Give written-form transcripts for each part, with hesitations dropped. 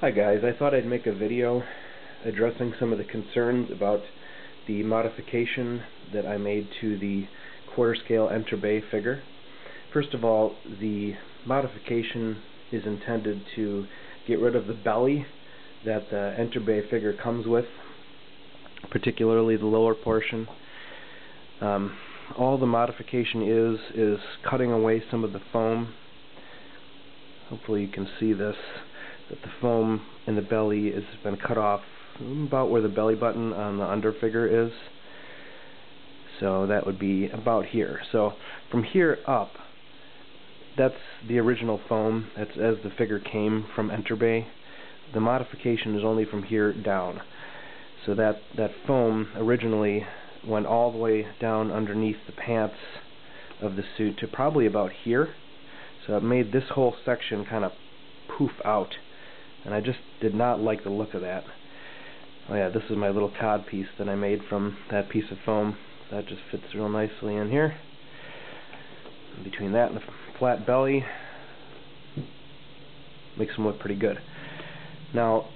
Hi guys, I thought I'd make a video addressing some of the concerns about the modification that I made to the quarter scale Enterbay figure. First of all, the modification is intended to get rid of the belly that the Enterbay figure comes with, particularly the lower portion. All the modification is cutting away some of the foam. Hopefully you can see this, that the foam in the belly has been cut off about where the belly button on the under figure is. So that would be about here. So from here up, that's the original foam. That's as the figure came from Enterbay. The modification is only from here down. So that foam originally went all the way down underneath the pants of the suit to probably about here. So it made this whole section kind of poof out, and I just did not like the look of that. Oh yeah, this is my little cod piece that I made from that piece of foam. That just fits real nicely in here. And between that and the flat belly, makes them look pretty good. Now,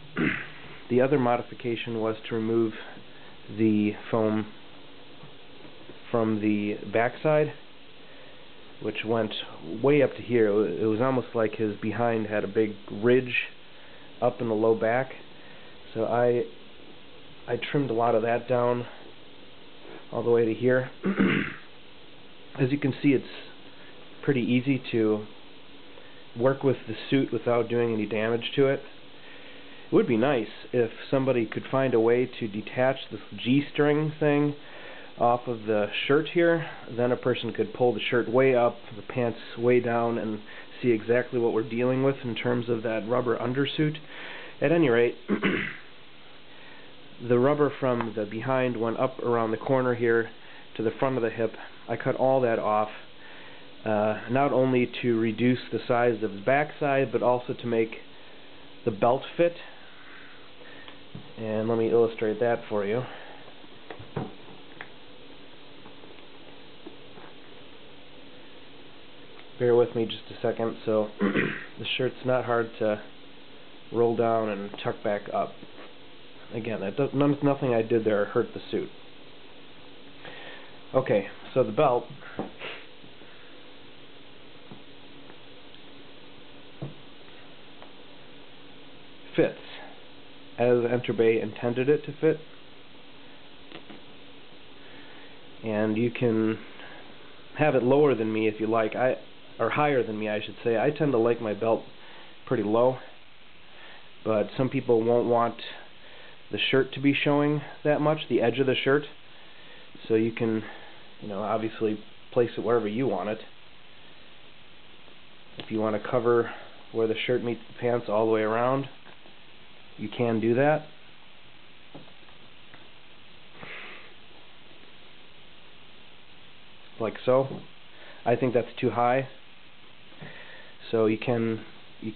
the other modification was to remove the foam from the backside, which went way up to here. It was almost like his behind had a big ridge up in the low back. So I trimmed a lot of that down all the way to here. As you can see, it's pretty easy to work with the suit without doing any damage to it. It would be nice if somebody could find a way to detach this G-string thing off of the shirt here. Then a person could pull the shirt way up, the pants way down, and see exactly what we're dealing with in terms of that rubber undersuit. At any rate, the rubber from the behind went up around the corner here to the front of the hip. I cut all that off, not only to reduce the size of his backside, but also to make the belt fit. And let me illustrate that for you. Bear with me just a second. So the shirt's not hard to roll down and tuck back up. Again, nothing I did there hurt the suit. Okay, so the belt fits as Enterbay intended it to fit, and you can have it lower than me if you like, or higher than me I should say. I tend to like my belt pretty low, but some people won't want the shirt to be showing that much, the edge of the shirt, so you can, obviously place it wherever you want it. If you want to cover where the shirt meets the pants all the way around, you can do that. Like so. I think that's too high, so you can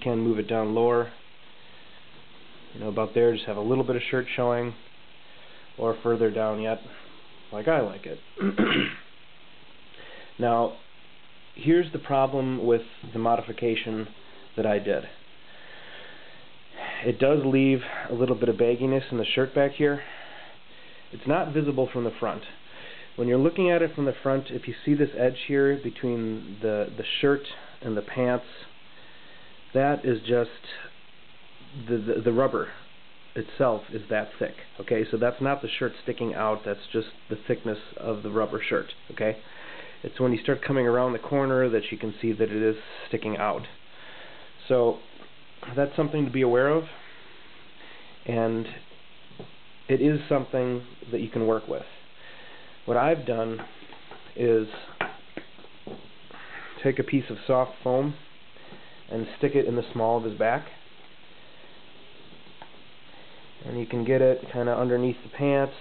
move it down lower. About there, just have a little bit of shirt showing, or further down yet, like I like it. Now, here's the problem with the modification that I did. It does leave a little bit of bagginess in the shirt back here. It's not visible from the front. When you're looking at it from the front, if you see this edge here between the shirt and the pants, that is just the rubber itself is that thick. Okay, so that's not the shirt sticking out, that's just the thickness of the rubber shirt. Okay, it's when you start coming around the corner that you can see that it is sticking out. So that's something to be aware of, and it is something that you can work with. What I've done is take a piece of soft foam and stick it in the small of his back, and you can get it kind of underneath the pants,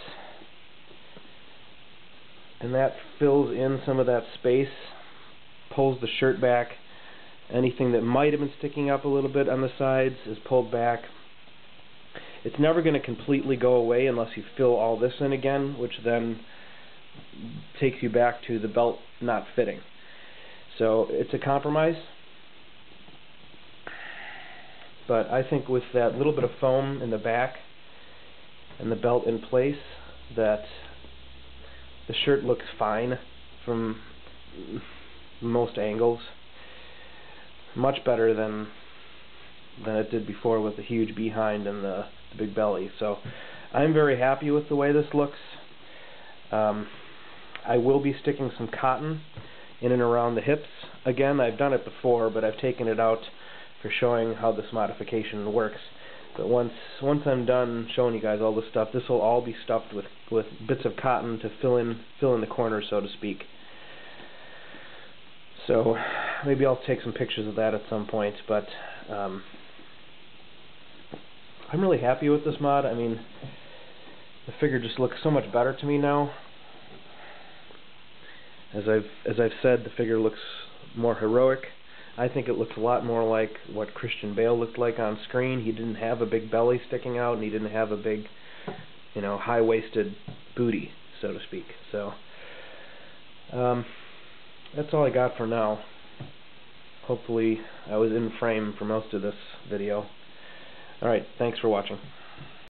and that fills in some of that space, pulls the shirt back. Anything that might have been sticking up a little bit on the sides is pulled back. It's never going to completely go away unless you fill all this in again, which then takes you back to the belt not fitting. So it's a compromise. but I think with that little bit of foam in the back and the belt in place, that the shirt looks fine from most angles. Much better than it did before with the huge behind and the big belly. So I'm very happy with the way this looks. I will be sticking some cotton in and around the hips. Again, I've done it before, but I've taken it out for showing how this modification works. But once I'm done showing you guys all this stuff, this will all be stuffed with bits of cotton to fill in the corners, so to speak. So maybe I'll take some pictures of that at some point, but I'm really happy with this mod. I mean, the figure just looks so much better to me now. As I've said, the figure looks more heroic. I think it looks a lot more like what Christian Bale looked like on screen. He didn't have a big belly sticking out, and he didn't have a big, high-waisted booty, so to speak. So that's all I got for now. Hopefully I was in frame for most of this video. Alright, thanks for watching.